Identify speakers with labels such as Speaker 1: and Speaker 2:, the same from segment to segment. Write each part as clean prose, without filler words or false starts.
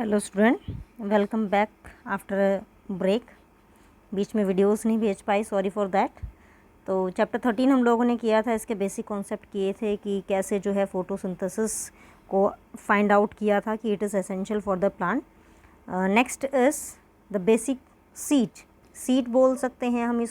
Speaker 1: Hello student, welcome back after break. बीच में videos नहीं भेज पाई, सॉरी फॉर दैट। तो चैप्टर 13 हम लोगों ने किया था, इसके बेसिक कॉन्सेप्ट किए थे कि कैसे जो है फोटोसिंथेसिस को फाइंड आउट किया था कि it is essential for the plant. Next is the basic seat बोल सकते हैं हम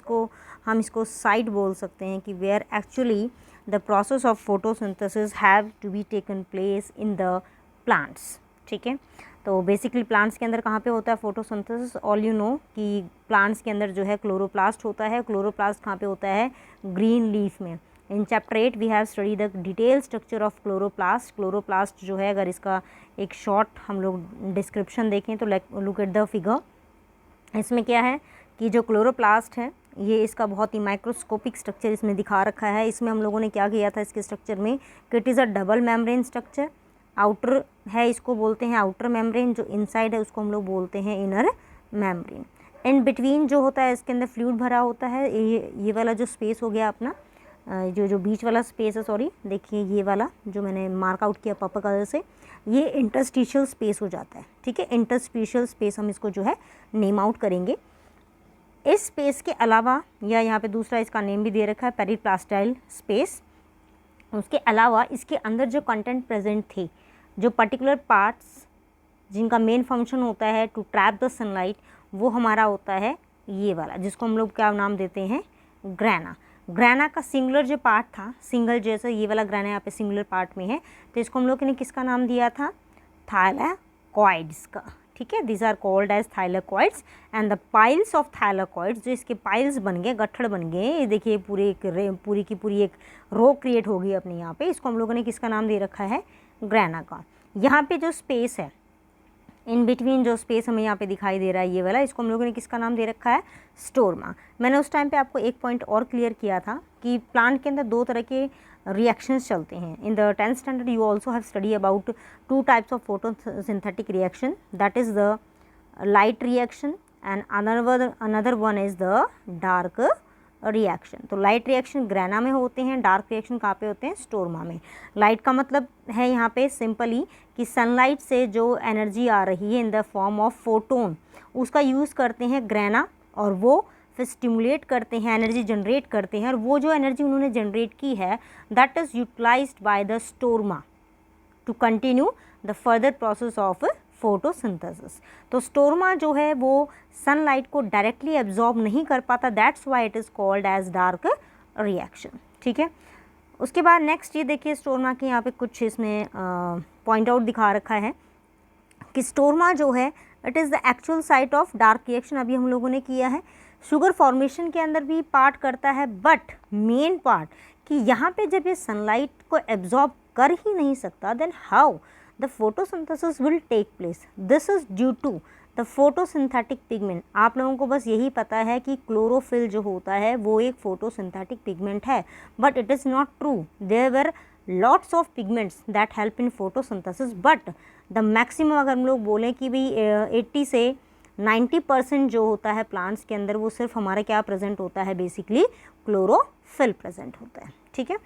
Speaker 1: इसको साइट बोल सकते हैं कि where actually the process of photosynthesis have to be taken place in the plants. ठीक है, तो बेसिकली प्लांट्स के अंदर कहाँ पे होता है फोटोसिंथेसिस? ऑल यू नो कि प्लांट्स के अंदर जो है क्लोरोप्लास्ट होता है। क्लोरोप्लास्ट कहाँ पे होता है? ग्रीन लीफ में। In chapter 8 we have study the detail structure of chloroplast. Chloroplast जो है, अगर इसका एक शॉर्ट हम लोग डिस्क्रिप्शन देखें तो लुक एट द फिगर। इसमें क्या है कि जो क्लोरोप्लास्ट है ये इसका बहुत ही माइक्रोस्कोपिक स्ट्रक्चर इसमें दिखा रखा है। इसमें हम लोगों ने क्या किया था इसके स्ट्रक्चर में कि it is a double membrane structure. Outer है, इसको बोलते हैं आउटर मेम्ब्रेन, जो इनसाइड है उसको हम लोग बोलते हैं इनर मेम्ब्रेन। इन बिटवीन जो होता है इसके अंदर फ्लूइड भरा होता है। ये वाला जो स्पेस हो गया अपना, जो बीच वाला स्पेस है, सॉरी देखिए ये वाला जो मैंने मार्क आउट किया पर्पल कलर से, ये इंटरस्टिशियल स्पेस हो जाता है। ठीक है, इंटरस्टिशियल स्पेस हम इसको जो है नेम आउट करेंगे। इस स्पेस के अलावा, या यहाँ पे दूसरा इसका नेम भी दे रखा है पेरिप्लास्टाइल स्पेस, उसके अलावा इसके अंदर जो कंटेंट प्रेजेंट थे, जो पर्टिकुलर पार्ट्स जिनका मेन फंक्शन होता है टू ट्रैप द सनलाइट, वो हमारा होता है ये वाला, जिसको हम लोग क्या नाम देते हैं? ग्रैना। ग्रैना का सिंगुलर जो पार्ट था, सिंगल जैसा ये वाला ग्रैना यहाँ पे सिंगुलर पार्ट में है, तो इसको हम लोग ने किसका नाम दिया था? थाइलैकॉइड्स का। ठीक है, this are called as thylakoids and the piles of thylakoids, जो इसके पाइल्स बन गए, गट्ठड़ बन गए, ये देखिए पूरी की पूरी एक रो क्रिएट हो गई अपने यहाँ पे, इसको हम लोगों ने किसका नाम दे रखा है? ग्रैना का। यहाँ पे जो स्पेस है, इन बिटवीन जो स्पेस हमें यहाँ पे दिखाई दे रहा है ये वाला, इसको हम लोगों ने किसका नाम दे रखा है? स्टोरमा। मैंने उस टाइम पे आपको एक पॉइंट और क्लियर किया था कि प्लांट के अंदर दो तरह के रिएक्शंस चलते हैं। In the 10th standard you also have study about 2 types of photosynthetic reaction, that is the light reaction and another one is the dark reaction. तो लाइट रिएक्शन ग्रैना में होते हैं, डार्क रिएक्शन कहाँ पे होते हैं? स्टोरमा में। लाइट का मतलब है यहाँ पे सिंपली कि सनलाइट से जो एनर्जी आ रही है in the form of photon, उसका यूज़ करते हैं ग्रैना, और वो फिर स्टिमुलेट करते हैं, एनर्जी जनरेट करते हैं, और वो जो एनर्जी उन्होंने जनरेट की है that is utilised by the stroma to continue the further process of photosynthesis. तो स्टोरमा जो है वो सनलाइट को डायरेक्टली एब्जॉर्ब नहीं कर पाता, that's why it is called as dark reaction. ठीक है, उसके बाद नेक्स्ट ये देखिए स्टोरमा के यहाँ पे कुछ इसमें पॉइंट आउट दिखा रखा है कि स्टोरमा जो है it is the actual site of dark reaction. अभी हम लोगों ने किया है, शुगर फॉर्मेशन के अंदर भी पार्ट करता है, बट मेन पार्ट कि यहाँ पे जब ये सनलाइट को एब्जॉर्ब कर ही नहीं सकता, then how the photosynthesis will take place. This is due to the photosynthetic pigment. आप लोगों को बस यही पता है कि क्लोरोफिल जो होता है वो एक photosynthetic pigment है, but it is not true. There were lots of pigments that help in photosynthesis, but the maximum अगर हम लोग बोलें कि भाई 80 से 90% जो होता है प्लांट्स के अंदर, वो सिर्फ हमारा क्या प्रेजेंट होता है? बेसिकली क्लोरोफिल प्रेजेंट होता है। ठीक है,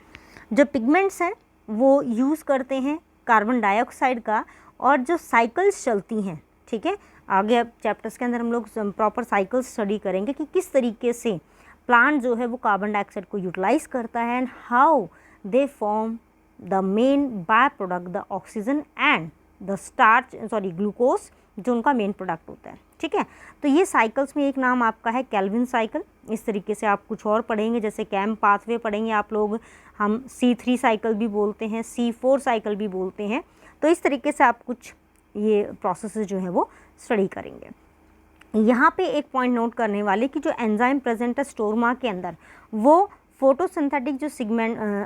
Speaker 1: जो पिगमेंट्स हैं वो यूज़ करते हैं कार्बन डाइऑक्साइड का, और जो साइकिल्स चलती हैं, ठीक है, आगे अब चैप्टर्स के अंदर हम लोग प्रॉपर साइकिल्स स्टडी करेंगे कि किस तरीके से प्लांट जो है वो कार्बन डाइऑक्साइड को यूटिलाइज करता है and how they form the main by product the oxygen and the glucose, जो उनका मेन प्रोडक्ट होता है। ठीक है, तो ये साइकिल्स में एक नाम आपका है कैल्विन साइकिल। इस तरीके से आप कुछ और पढ़ेंगे, जैसे कैम पाथवे पढ़ेंगे आप लोग, हम C3 साइकिल भी बोलते हैं, C4 साइकिल भी बोलते हैं। तो इस तरीके से आप कुछ ये प्रोसेसेस जो है वो स्टडी करेंगे। यहाँ पे एक पॉइंट नोट करने वाले कि जो एंजाइम प्रेजेंट है स्टोरमा के अंदर, वो फोटोसिंथेटिक जो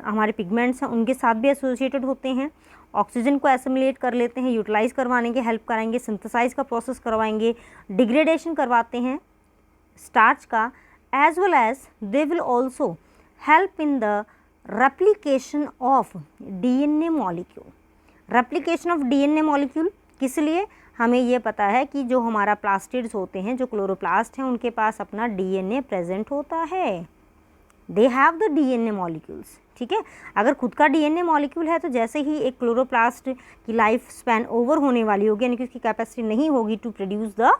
Speaker 1: हमारे पिगमेंट्स हैं उनके साथ भी एसोसिएटेड होते हैं, ऑक्सीजन को एसिमिलेट कर लेते हैं, यूटिलाइज करवाने के हेल्प कराएंगे, सिंथेसाइज का प्रोसेस करवाएंगे, डिग्रेडेशन करवाते हैं स्टार्च का, as well as they will also help in the replication of DNA molecule. Replication of DNA molecule किस लिए? हमें ये पता है कि जो हमारा प्लास्टिड्स होते हैं, जो क्लोरोप्लास्ट हैं, उनके पास अपना DNA प्रेजेंट होता है। They have the DNA molecules, ठीक है। अगर खुद का डीएनए मॉलिक्यूल है तो जैसे ही एक क्लोरोप्लास्ट की लाइफ स्पैन ओवर होने वाली होगी, यानी कि उसकी कैपेसिटी नहीं होगी to produce the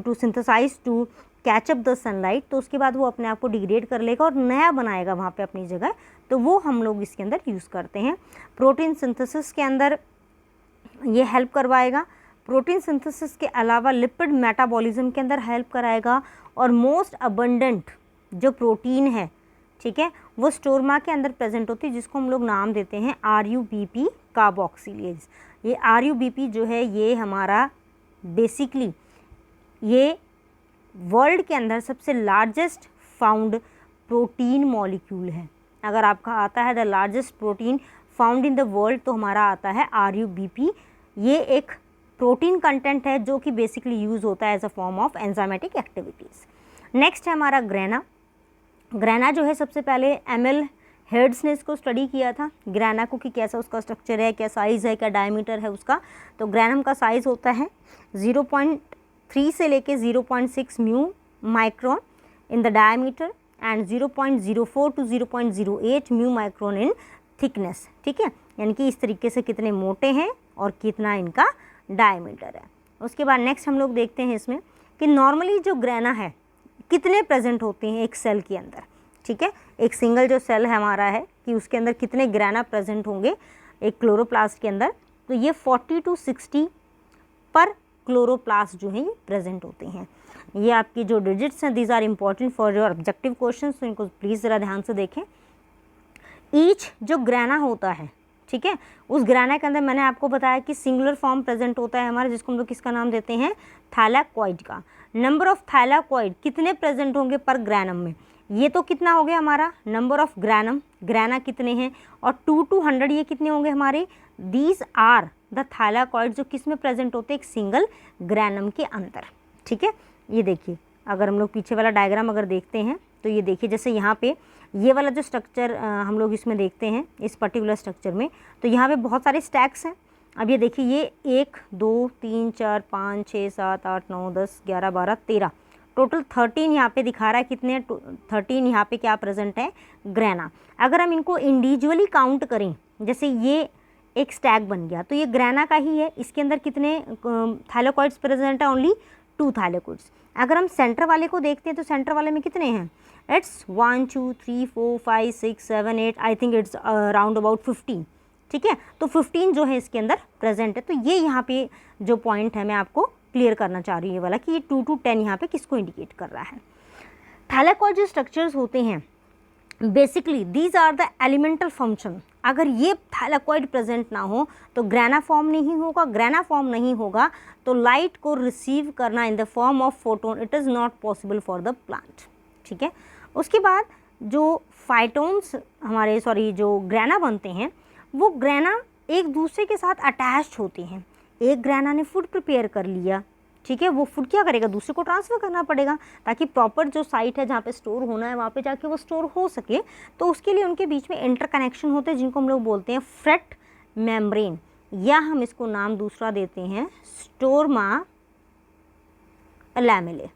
Speaker 1: to synthesise to catch up the sunlight, तो उसके बाद वो अपने आप को डिग्रेड कर लेगा और नया बनाएगा वहाँ पे अपनी जगह, तो वो हम लोग इसके अंदर यूज़ करते हैं। प्रोटीन सिंथेसिस के अंदर ये हेल्प करवाएगा। प्रोटीन सिंथेसिस के अलावा लिपिड मेटाबॉलिज्म के अंदर हेल्प कराएगा। और मोस्ट अबंडेंट जो प्रोटीन है, ठीक है, वो स्टोरमा के अंदर प्रेजेंट होती है, जिसको हम लोग नाम देते हैं RUBP कार्बोक्सिलेज। ये RUBP जो है ये हमारा बेसिकली ये वर्ल्ड के अंदर सबसे लार्जेस्ट फाउंड प्रोटीन मॉलिक्यूल है। अगर आपका आता है the largest protein found in the world, तो हमारा आता है RUBP। ये एक प्रोटीन कंटेंट है जो कि बेसिकली यूज़ होता है as a form of enzymatic activities. Next है हमारा ग्रेना। ग्रेना जो है सबसे पहले ML हेड्स ने इसको स्टडी किया था, ग्रेना को, कि कैसा उसका स्ट्रक्चर है, क्या साइज़ है, क्या डायमीटर है उसका। तो ग्रेनम का साइज़ होता है 0.3 से लेके 0.6 mu micron in the diameter and 0.04 to 0.08 mu micron in thickness, ठीक है, यानी कि इस तरीके से कितने मोटे हैं और कितना इनका डायमीटर है। उसके बाद नेक्स्ट हम लोग देखते हैं इसमें कि नॉर्मली जो ग्रेना है कितने प्रेजेंट होते हैं एक सेल के अंदर, ठीक है। एक सिंगल जो सेल है हमारा है कि उसके अंदर कितने ग्रेना प्रेजेंट होंगे एक क्लोरोप्लास्ट के अंदर, तो ये 40 to 60 पर क्लोरोप्लास्ट जो है ये प्रेजेंट होते हैं। ये आपकी जो डिजिट्स हैं these are important for your objective question, तो इनको प्लीज़ ज़रा ध्यान से देखें। ईच जो ग्रेना होता है, ठीक है, उस ग्रेना के अंदर मैंने आपको बताया कि सिंगुलर फॉर्म प्रेजेंट होता है हमारा, जिसको हम लोग किसका नाम देते हैं, थैलाकॉइड का। नंबर ऑफ थैलाकॉइड कितने प्रेजेंट होंगे पर ग्रैनम में, ये तो कितना हो गया हमारा नंबर ऑफ ग्रैनम, ग्रैना कितने हैं, और 2 to 100 ये कितने होंगे हमारे, दीज आर द थैलाकॉइड जो किस में प्रेजेंट होते हैं, एक सिंगल ग्रैनम के अंदर, ठीक है। ये देखिए अगर हम लोग पीछे वाला डायग्राम अगर देखते हैं तो ये देखिए जैसे यहाँ पे ये वाला जो स्ट्रक्चर हम लोग इसमें देखते हैं इस पर्टिकुलर स्ट्रक्चर में, तो यहाँ पे बहुत सारे स्टैक्स हैं। अब ये देखिए ये 1 2 3 4 5 6 7 8 9 10 11 12 13 टोटल 13 यहाँ पे दिखा रहा है, कितने 13 यहाँ पे क्या प्रेजेंट है, ग्रैना। अगर हम इनको इंडिविजुअली काउंट करें, जैसे ये एक स्टैक बन गया तो ये ग्रैना का ही है, इसके अंदर कितने थैलाकॉइड्स प्रेजेंट है, ओनली 2 थैलाकॉइड्स। अगर हम सेंटर वाले को देखते हैं तो सेंटर वाले में कितने हैं, it's 1 2 3 4 5 6 7 8 I think it's round about 15, ठीक है। तो 15 जो है इसके अंदर प्रेजेंट है। तो ये यहाँ पे जो पॉइंट है मैं आपको क्लियर करना चाह रही हूँ ये वाला, कि ये 2 to 10 यहाँ पे किसको इंडिकेट कर रहा है। थैलाकॉइड जो स्ट्रक्चर्स होते हैं basically these are the elemental function. अगर ये थैलाकॉइड प्रेजेंट ना हो तो ग्रैना फॉर्म नहीं होगा, ग्रैना फॉर्म नहीं होगा तो लाइट को रिसीव करना in the form of photon it is not possible for the plant, ठीक है। उसके बाद जो फाइटोन्स हमारे जो ग्रैना बनते हैं वो ग्रैना एक दूसरे के साथ अटैच्ड होते हैं। एक ग्रैना ने फूड प्रिपेयर कर लिया, ठीक है, वो फूड क्या करेगा, दूसरे को ट्रांसफ़र करना पड़ेगा ताकि प्रॉपर जो साइट है जहाँ पे स्टोर होना है वहाँ पे जाके वो स्टोर हो सके। तो उसके लिए उनके बीच में इंटरकनेक्शन होते हैं जिनको हम लोग बोलते हैं फ्रेट मेम्ब्रेन, या हम इसको नाम दूसरा देते हैं स्टोरमा लैमेले,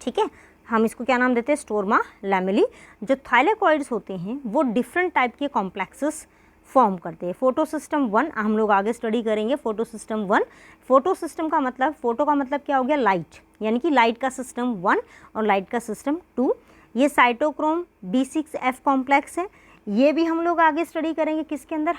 Speaker 1: ठीक है। हम इसको क्या नाम देते हैं, स्टोरमा लैमेली। जो थैलाकॉइड्स होते हैं वो डिफरेंट टाइप के कॉम्प्लेक्सेस फॉर्म करते हैं। फोटोसिस्टम 1 हम लोग आगे स्टडी करेंगे। फोटोसिस्टम 1, फोटोसिस्टम का मतलब, फोटो का मतलब क्या हो गया, लाइट, यानी कि लाइट का सिस्टम 1 और लाइट का सिस्टम 2। ये साइटोक्रोम B6F कॉम्प्लेक्स है, ये भी हम लोग आगे स्टडी करेंगे किसके अंदर,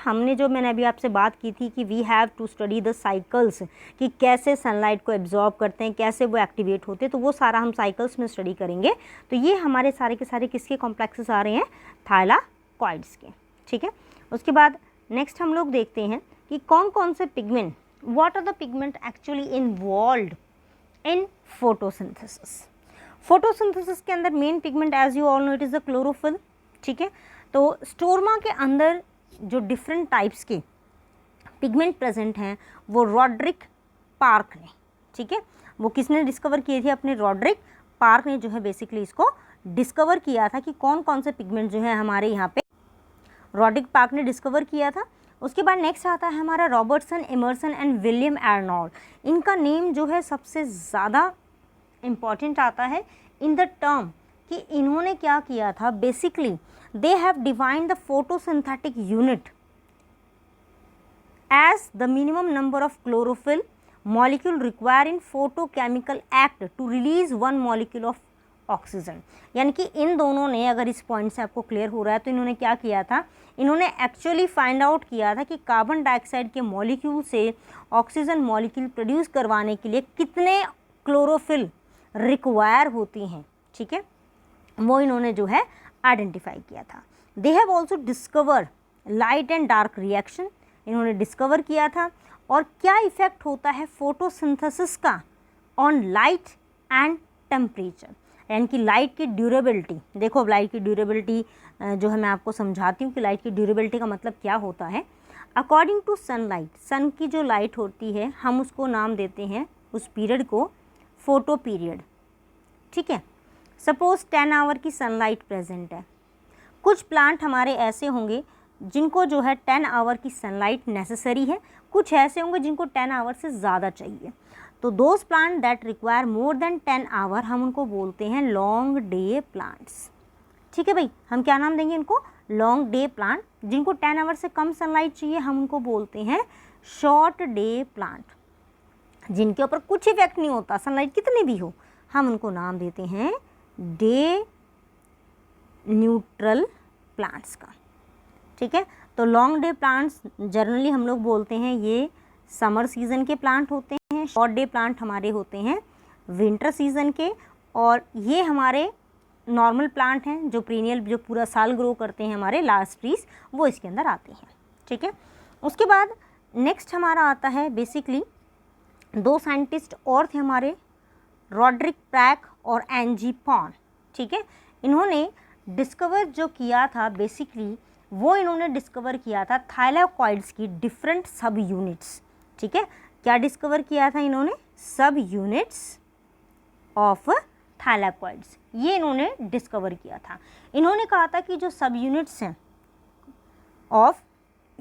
Speaker 1: मैंने अभी आपसे बात की थी कि we have to study the cycles, कि कैसे सनलाइट को एब्जॉर्ब करते हैं, कैसे वो एक्टिवेट होते हैं, तो वो सारा हम साइकिल्स में स्टडी करेंगे। तो ये हमारे सारे के सारे किसके कॉम्प्लेक्सेस आ रहे हैं, थैलाकॉइड्स के, ठीक है। उसके बाद नेक्स्ट हम लोग देखते हैं कि कौन कौन से pigment, what are the pigment actually involved in photosynthesis. Photosynthesis के अंदर main pigment as you all know it is the chlorophyll, ठीक है। तो स्टोरमा के अंदर जो डिफरेंट टाइप्स के पिगमेंट प्रेजेंट हैं वो रॉड्रिक पार्क ने, ठीक है, वो किसने डिस्कवर किए थे, अपने रॉड्रिक पार्क ने जो है बेसिकली इसको डिस्कवर किया था कि कौन कौन से पिगमेंट जो है हमारे यहाँ पे रॉड्रिक पार्क ने डिस्कवर किया था। उसके बाद नेक्स्ट आता है हमारा Robertson, Emerson and William Arnold. इनका नेम जो है सबसे ज़्यादा इम्पॉर्टेंट आता है इन द टर्म कि इन्होंने क्या किया था, basically they have defined the photosynthetic unit as the minimum number of chlorophyll molecule require in photochemical act to release one molecule of oxygen. यानी कि इन दोनों ने, अगर इस पॉइंट से आपको क्लियर हो रहा है, तो इन्होंने क्या किया था, इन्होंने एक्चुअली फाइंड आउट किया था कि कार्बन डाइऑक्साइड के मॉलिक्यूल से ऑक्सीजन मॉलिक्यूल प्रोड्यूस करवाने के लिए कितने क्लोरोफिल रिक्वायर होती हैं, ठीक है, वो इन्होंने जो है आइडेंटिफाई किया था। They have also discovered light and dark reaction, इन्होंने डिस्कवर किया था, और क्या इफेक्ट होता है फोटोसिंथेसिस का ऑन लाइट एंड टेम्परेचर, यानी कि लाइट की ड्यूरेबिलिटी। देखो अब लाइट की ड्यूरेबिलिटी जो है मैं आपको समझाती हूँ कि लाइट की ड्यूरेबिलिटी का मतलब क्या होता है। अकॉर्डिंग टू सनलाइट, सन की जो लाइट होती है हम उसको नाम देते हैं उस पीरियड को फोटो पीरियड, ठीक है। सपोज 10 आवर की सनलाइट प्रेजेंट है, कुछ प्लांट हमारे ऐसे होंगे जिनको जो है 10 आवर की सनलाइट नेसेसरी है, कुछ ऐसे होंगे जिनको 10 आवर से ज़्यादा चाहिए। तो those plant that require more than 10 hour हम उनको बोलते हैं लॉन्ग डे प्लांट्स, ठीक है भाई। हम क्या नाम देंगे इनको, लॉन्ग डे प्लांट। जिनको 10 आवर से कम सनलाइट चाहिए हम उनको बोलते हैं शॉर्ट डे प्लांट। जिनके ऊपर कुछ इफेक्ट नहीं होता, सनलाइट कितनी भी हो, हम उनको नाम देते हैं डे न्यूट्रल प्लांट्स का, ठीक है। तो लॉन्ग डे प्लांट्स जनरली हम लोग बोलते हैं ये समर सीज़न के प्लांट होते हैं, शॉर्ट डे प्लांट हमारे होते हैं विंटर सीज़न के, और ये हमारे नॉर्मल प्लांट हैं जो पीरियड जो पूरा साल ग्रो करते हैं, हमारे लार्ज ट्रीज, वो इसके अंदर आते हैं, ठीक है। उसके बाद नेक्स्ट हमारा आता है, बेसिकली दो साइंटिस्ट और थे हमारे, रॉड्रिक प्रैक और एनजी पॉन, ठीक है। इन्होंने डिस्कवर जो किया था, बेसिकली वो इन्होंने डिस्कवर किया था थाइलाकॉइड्स की डिफरेंट सब यूनिट्स, ठीक है। क्या डिस्कवर किया था इन्होंने, सब यूनिट्स ऑफ थाइलाकॉइड्स, ये इन्होंने डिस्कवर किया था। इन्होंने कहा था कि जो सब यूनिट्स हैं ऑफ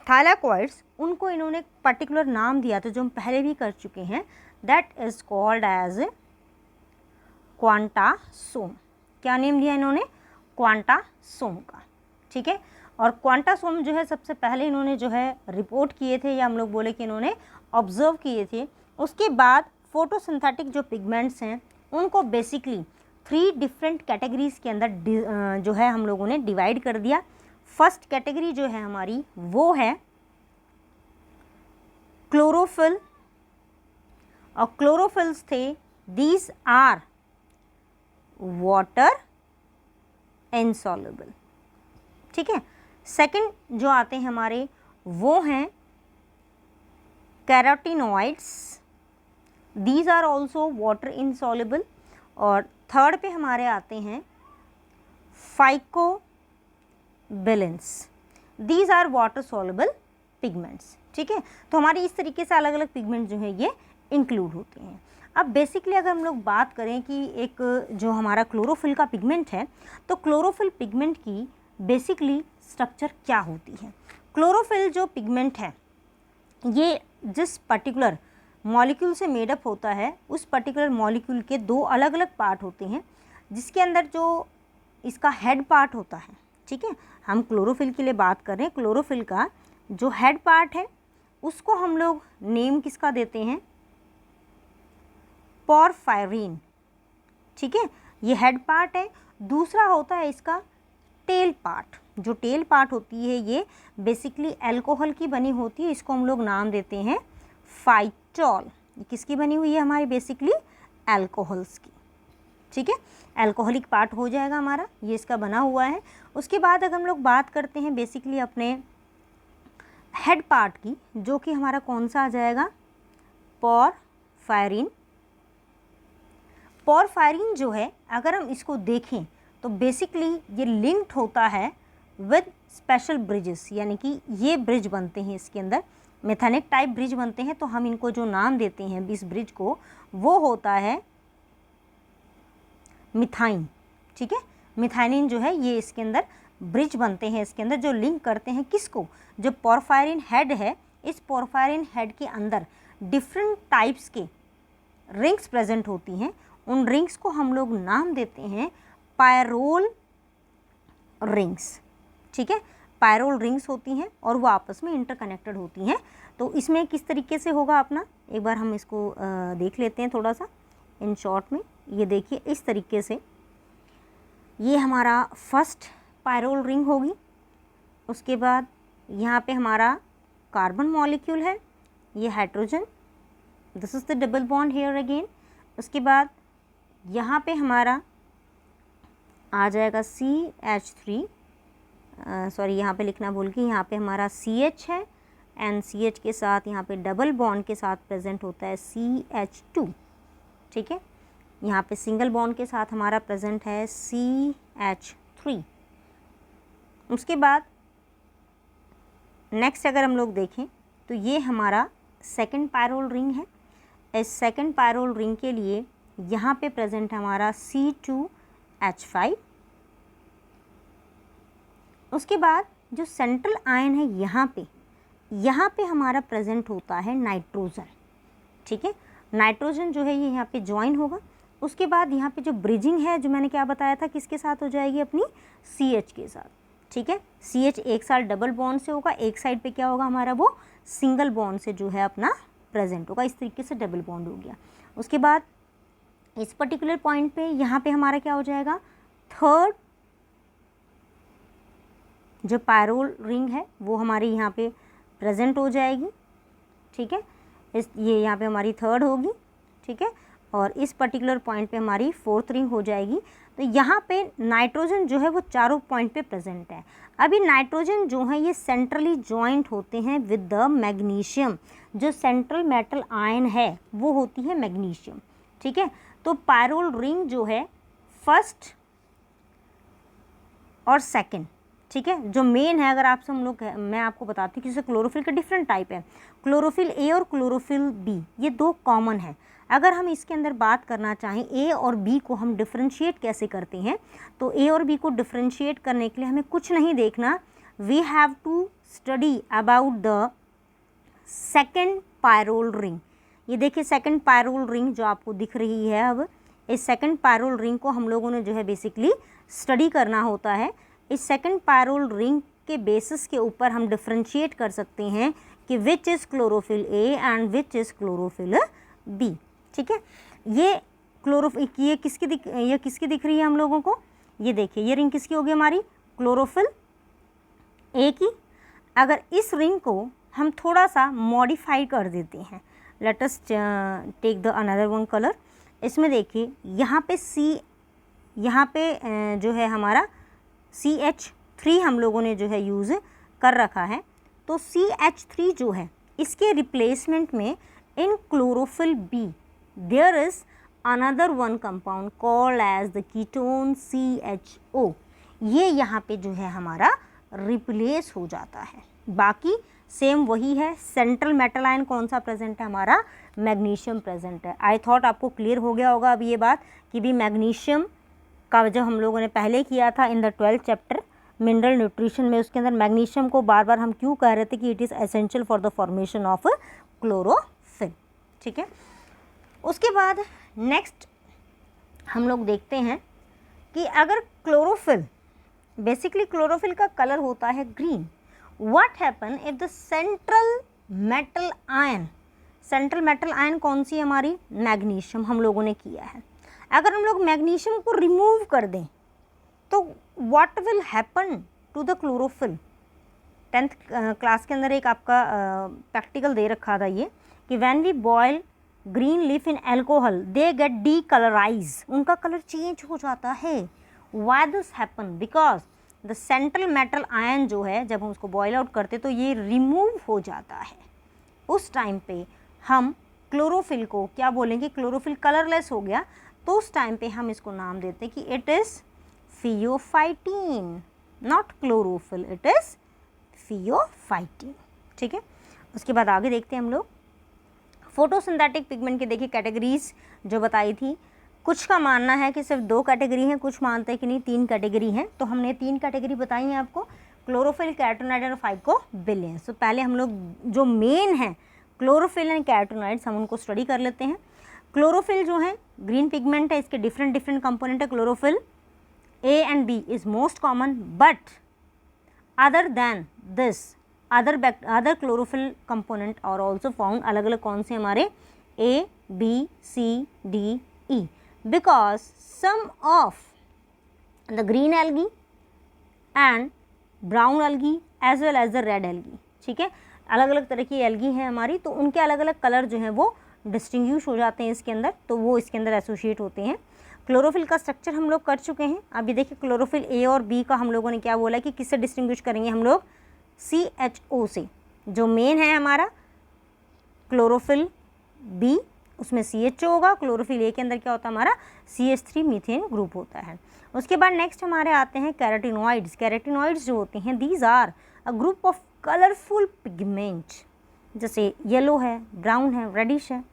Speaker 1: थाइलाकॉइड्स, उनको इन्होंने पर्टिकुलर नाम दिया था जो हम पहले भी कर चुके हैं, that is called as quantasome. क्या नेम दिया इन्होंने, क्वांटासोम का, ठीक है। और क्वांटासोम जो है सबसे पहले इन्होंने जो है रिपोर्ट किए थे, या हम लोग बोले कि इन्होंने ऑब्जर्व किए थे। उसके बाद फोटोसिंथेटिक जो पिगमेंट्स हैं उनको बेसिकली 3 डिफरेंट कैटेगरीज़ के अंदर जो है हम लोगों ने डिवाइड कर दिया। फर्स्ट कैटेगरी जो है हमारी वो है क्लोरोफिल, और क्लोरोफिल्स थे, दीज आर वाटर इनसॉल्युबल, ठीक है। सेकंड जो आते हैं हमारे वो हैं carotenoids, these are also water insoluble. और थर्ड पे हमारे आते हैं phycobilins, these are water soluble pigments, ठीक है। तो हमारी इस तरीके से अलग अलग पिगमेंट जो है ये इंक्लूड होते हैं। अब बेसिकली अगर हम लोग बात करें कि एक जो हमारा क्लोरोफिल का पिगमेंट है, तो क्लोरोफिल पिगमेंट की बेसिकली स्ट्रक्चर क्या होती है। क्लोरोफिल जो पिगमेंट है ये जिस पर्टिकुलर मॉलिक्यूल से मेडअप होता है, उस पर्टिकुलर मॉलिक्यूल के 2 अलग अलग पार्ट होते हैं, जिसके अंदर जो इसका हेड पार्ट होता है, ठीक है। हम क्लोरोफिल के लिए बात कर रहे हैं, क्लोरोफिल का जो हेड पार्ट है उसको हम लोग नेम किसका देते हैं, पोरफायरिन, ठीक है, ये हेड पार्ट है। दूसरा होता है इसका टेल पार्ट, जो टेल पार्ट होती है ये बेसिकली अल्कोहल की बनी होती है, इसको हम लोग नाम देते हैं फाइटोल। ये किसकी बनी हुई है हमारी, बेसिकली अल्कोहल्स की, ठीक है, अल्कोहलिक पार्ट हो जाएगा हमारा, ये इसका बना हुआ है। उसके बाद अगर हम लोग बात करते हैं बेसिकली अपने हेड पार्ट की, जो कि हमारा कौन सा आ जाएगा, पोरफायरिन। पोरफायरिन जो है अगर हम इसको देखें तो बेसिकली ये लिंक्ड होता है विद स्पेशल ब्रिजेस, यानी कि ये ब्रिज बनते हैं इसके अंदर, मेथेनिक टाइप ब्रिज बनते हैं। तो हम इनको जो नाम देते हैं इस ब्रिज को, वो होता है मिथाइन, ठीक है। मिथाइनिन जो है ये इसके अंदर ब्रिज बनते हैं, इसके अंदर जो लिंक करते हैं किसको, जो पोरफायरिन हेड है, इस पोरफायरिन हेड के अंदर डिफरेंट टाइप्स के रिंग्स प्रेजेंट होती हैं, उन रिंग्स को हम लोग नाम देते हैं पायरोल रिंग्स। ठीक है, पायरोल रिंग्स होती हैं और वो आपस में इंटरकनेक्टेड होती हैं। तो इसमें किस तरीके से होगा अपना, एक बार हम इसको देख लेते हैं थोड़ा सा इन शॉर्ट में। ये देखिए इस तरीके से ये हमारा फर्स्ट पायरोल रिंग होगी। उसके बाद यहाँ पे हमारा कार्बन मॉलिक्यूल है, ये hydrogen, this is the double bond here again. उसके बाद यहाँ पे हमारा आ जाएगा CH3, सॉरी यहाँ पे लिखना भूल गई, यहाँ पे हमारा CH है एंड CH के साथ यहाँ पे डबल बॉन्ड के साथ प्रेजेंट होता है CH2। ठीक है, यहाँ पे सिंगल बॉन्ड के साथ हमारा प्रेजेंट है CH3। उसके बाद नेक्स्ट अगर हम लोग देखें तो ये हमारा सेकंड पायरोल रिंग है। इस सेकंड पायरोल रिंग के लिए यहाँ पे प्रेजेंट हमारा C2H5। उसके बाद जो सेंट्रल आयन है यहाँ पे हमारा प्रेजेंट होता है नाइट्रोजन। ठीक है, नाइट्रोजन जो है ये यहाँ पे ज्वाइन होगा। उसके बाद यहाँ पे जो ब्रिजिंग है, जो मैंने क्या बताया था, किसके साथ हो जाएगी, अपनी CH के साथ। ठीक है, CH एक साइड डबल बॉन्ड से होगा, एक साइड पे क्या होगा हमारा, वो सिंगल बॉन्ड से जो है अपना प्रेजेंट होगा। इस तरीके से डबल बॉन्ड हो गया। उसके बाद इस पर्टिकुलर पॉइंट पे यहाँ पे हमारा क्या हो जाएगा, थर्ड जो पायरोल रिंग है वो हमारी यहाँ पे प्रेजेंट हो जाएगी। ठीक है, ये यहाँ पे हमारी थर्ड होगी। ठीक है, और इस पर्टिकुलर पॉइंट पे हमारी फोर्थ रिंग हो जाएगी। तो यहाँ पे नाइट्रोजन जो है वो चारों पॉइंट पे प्रेजेंट है। अभी नाइट्रोजन जो है ये सेंट्रली जॉइंट होते हैं विद द मैग्नीशियम। जो सेंट्रल मेटल आयन है वो होती है मैग्नीशियम। ठीक है, तो पायरोल रिंग जो है फर्स्ट और सेकंड, ठीक है, जो मेन है, अगर आपसे हम लोग, मैं आपको बताती हूँ कि जैसे क्लोरोफिल के डिफरेंट टाइप है, क्लोरोफिल ए और क्लोरोफिल बी, ये दो कॉमन है। अगर हम इसके अंदर बात करना चाहें ए और बी को हम डिफ्रेंशिएट कैसे करते हैं, तो ए और बी को डिफ्रेंशिएट करने के लिए हमें कुछ नहीं देखना, we have to study about the second pyrrole ring. ये देखिए सेकेंड पायरोल रिंग जो आपको दिख रही है, अब इस सेकेंड पायरोल रिंग को हम लोगों ने जो है बेसिकली स्टडी करना होता है। इस सेकेंड पायरोल रिंग के बेसिस के ऊपर हम डिफ्रेंशिएट कर सकते हैं कि which is chlorophyll a and which is chlorophyll b. ठीक है, ये क्लोरोफिल, ये किसकी दिख रही है हम लोगों को, ये देखिए ये रिंग किसकी होगी हमारी, क्लोरोफिल ए की। अगर इस रिंग को हम थोड़ा सा मॉडिफाई कर देते हैं, let us take the another one colour. इसमें देखिए यहाँ पे जो है हमारा CH3 हम लोगों ने जो है यूज़ कर रखा है। तो CH3 जो है इसके रिप्लेसमेंट में in chlorophyll b there is another one compound called as the ketone CHO। ये यहाँ पे जो है हमारा रिप्लेस हो जाता है। बाकी सेम वही है। सेंट्रल मेटल आयन कौन सा प्रेजेंट है हमारा, मैग्नीशियम प्रेजेंट है। आई थॉट आपको क्लियर हो गया होगा अब ये बात कि भी मैग्नीशियम का जब हम लोगों ने पहले किया था in the 12th chapter mineral nutrition में, उसके अंदर मैग्नीशियम को बार बार हम क्यों कह रहे थे कि it is essential for the formation of chlorophyll. ठीक है, उसके बाद नेक्स्ट हम लोग देखते हैं कि अगर क्लोरोफिल, बेसिकली क्लोरोफिल का कलर होता है green. What happen if the central metal ion कौन सी हमारी, मैग्नीशियम हम लोगों ने किया है। अगर हम लोग मैग्नीशियम को रिमूव कर दें तो what will happen to the chlorophyll. 10th class के अंदर एक आपका प्रैक्टिकल दे रखा था ये कि when we boil green leaf in alcohol they get decolourise, उनका कलर चेंज हो जाता है। Why this happen, because the central metal ion जो है जब हम उसको बॉयल आउट करते तो ये रिमूव हो जाता है। उस टाइम पे हम क्लोरोफिल को क्या बोलेंगे, क्लोरोफिल कलरलेस हो गया, तो उस टाइम पे हम इसको नाम देते हैं कि it is pheophytin, not chlorophyll, it is pheophytin. ठीक है, उसके बाद आगे देखते हैं हम लोग फोटोसिंथेटिक पिगमेंट की। देखिए कैटेगरीज जो बताई थी, कुछ का मानना है कि सिर्फ 2 कैटेगरी हैं, कुछ मानते हैं कि नहीं 3 कैटेगरी हैं। तो हमने 3 कैटेगरी बताई हैं आपको, क्लोरोफिल, कैरोटीनॉइड और फाइकोबिलियंस। तो पहले हम लोग जो मेन है क्लोरोफिल एंड कैरोटीनॉइड्स हम उनको स्टडी कर लेते हैं। क्लोरोफिल जो है ग्रीन पिगमेंट है, इसके डिफरेंट डिफरेंट कंपोनेंट है chlorophyll. A and B is most common, but other than this other chlorophyll component are also found। अलग अलग कौन से हमारे A, B, C, D, E, because some of the green algae and brown algae as well as the red algae, ठीक है, अलग अलग तरह की एल्गी है हमारी, तो उनके अलग अलग कलर जो हैं वो डिस्टिंग्विश हो जाते हैं इसके अंदर, तो वो इसके अंदर एसोसिएट होते हैं। क्लोरोफिल का स्ट्रक्चर हम लोग कर चुके हैं। अभी देखिए क्लोरोफिल ए और बी का हम लोगों ने क्या बोला कि किससे डिस्टिंग्विश करेंगे हम लोग, CHO से। जो मेन है हमारा क्लोरोफिल बी, उसमें CHO होगा, क्लोरोफिल ए के अंदर क्या होता है हमारा CH3 मीथेन ग्रुप होता है। उसके बाद नेक्स्ट हमारे आते हैं कैरोटिनॉइड्स। कैरोटिनॉइड्स जो होते हैं these are a group of colourful pigment, जैसे येलो है, ब्राउन है, रेडिश है,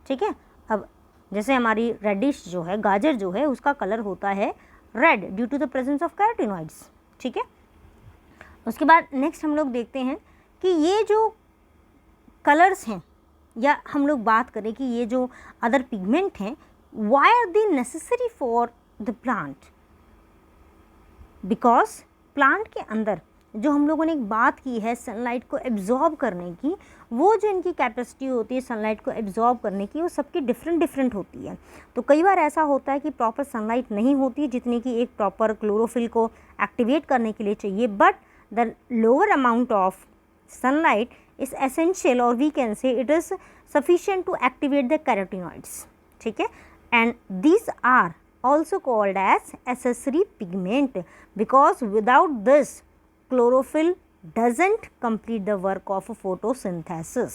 Speaker 1: ठीक है। अब जैसे हमारी रेडिश जो है, गाजर जो है, उसका कलर होता है red due to the presence of carotenoids, ठीक है। उसके बाद नेक्स्ट हम लोग देखते हैं कि ये जो कलर्स हैं, या हम लोग बात करें कि ये जो अदर पिगमेंट हैं, why are they necessary for the plant, because plant के अंदर जो हम लोगों ने एक बात की है सनलाइट को एब्जॉर्ब करने की, वो जो इनकी कैपेसिटी होती है सनलाइट को एब्जॉर्ब करने की, वो सबकी डिफरेंट डिफरेंट होती है। तो कई बार ऐसा होता है कि प्रॉपर सनलाइट नहीं होती जितनी कि एक प्रॉपर क्लोरोफिल को एक्टिवेट करने के लिए चाहिए, but the lower amount of sunlight is essential, और we can say it is sufficient to activate the carotenoids, ठीक है। And these are also called as accessory pigment, because without this chlorophyll doesn't complete the work of photosynthesis।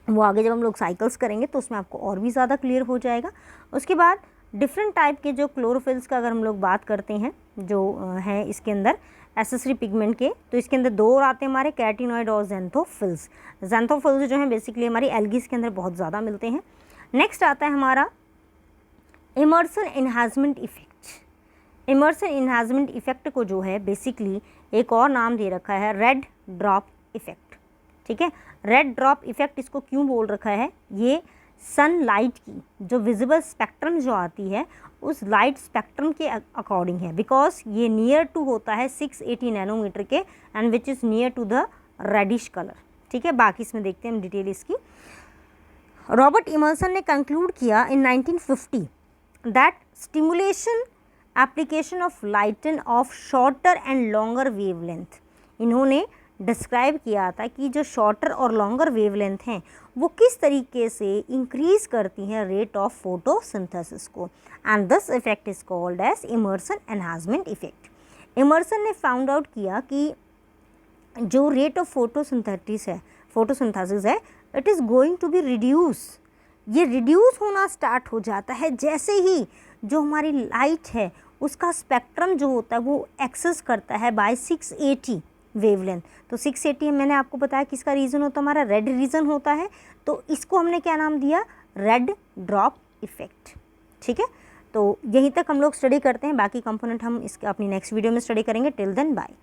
Speaker 1: वो आगे जब हम लोग cycles करेंगे तो उसमें आपको और भी ज़्यादा क्लियर हो जाएगा। उसके बाद डिफरेंट टाइप के जो क्लोरोफिल्स का अगर हम लोग बात करते हैं जो हैं इसके अंदर एसेसरी पिगमेंट के, तो इसके अंदर दो और आते हैं हमारे कैरोटिनॉइड और ज़ैंथोफिल्स। ज़ैंथोफिल्स जो हैं बेसिकली हमारी एल्गीज के अंदर बहुत ज़्यादा मिलते हैं। नेक्स्ट आता है हमारा Emerson enhancement effect. Emerson enhancement effect को जो है बेसिकली एक और नाम दे रखा है रेड ड्रॉप इफेक्ट, ठीक है। रेड ड्रॉप इफेक्ट इसको क्यों बोल रखा है, ये सनलाइट की जो विजिबल स्पेक्ट्रम जो आती है उस लाइट स्पेक्ट्रम के अकॉर्डिंग है, बिकॉज ये नियर टू होता है 680 नैनोमीटर के, and which is near to the reddish colour, ठीक है। बाकी इसमें देखते हैं हम डिटेल इसकी। रॉबर्ट इमर्सन ने कंक्लूड किया इन 1950 that stimulation application of lighten of shorter and longer wavelength। इन्होंने डिस्क्राइब किया था कि जो शॉर्टर और लॉन्गर वेवलेंथ हैं वो किस तरीके से इंक्रीज करती हैं रेट ऑफ फोटोसिंथेसिस को, and this effect is called as Emerson enhancement effect. Emerson ने फाउंड आउट किया कि जो रेट ऑफ फोटोसिंथेसिस है it is going to be reduce, ये रिड्यूस होना स्टार्ट हो जाता है जैसे ही जो हमारी लाइट है उसका स्पेक्ट्रम जो होता है वो एक्सेस करता है बाय 680 वेवलेंथ। तो 680 मैंने आपको बताया किसका रीज़न होता है, हमारा रेड रीज़न होता है, तो इसको हमने क्या नाम दिया, रेड ड्रॉप इफेक्ट, ठीक है। तो यहीं तक हम लोग स्टडी करते हैं, बाकी कंपोनेंट हम इसके अपनी नेक्स्ट वीडियो में स्टडी करेंगे। Till then bye.